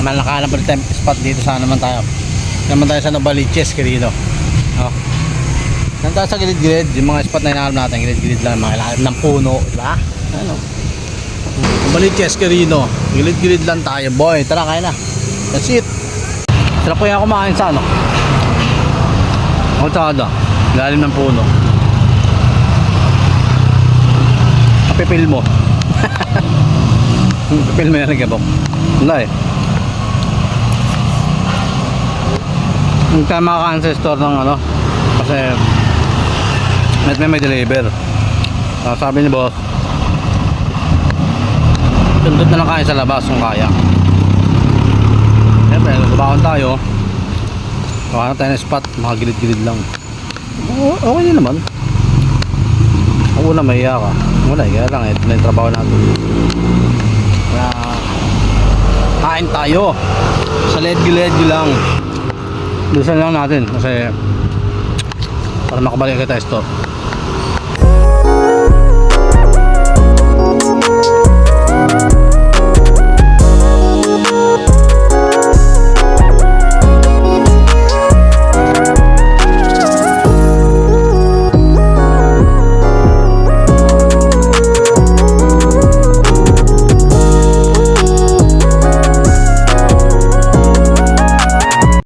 Nakahanap ulit tayong spot dito. Saan naman tayo? Naman tayo sa Novaliches, querido. Oh. Nandun tayo sa gilid-gilid. Yung mga spot na hinahanap natin, gilid-gilid lang. Mga ilalim ng puno, diba? Ano? Novaliches, querido. Gilid-gilid lang tayo, boy. Tara, kaya na. That's it. Sarap ko yan kumain sa ano? Outside, ilalim ng puno. Kapipil mo. Kapipil mo yan, nagkabok. Wala eh. Hindi tayo makakain sa store ng ano, kasi may deliver. Sabi ni boss, tundot na lang kain sa labas kung kaya. Siyempre, nagbabaon tayo. Baka na tayo ng spot, mga gilid-gilid lang. Okay din naman. Ako na mahiya ka. Wala, kaya lang, ito na yung trabaho natin. Kaya kain tayo sa ledgi-ledgi lang. Bilisan lang natin kasi para makabalik kita store.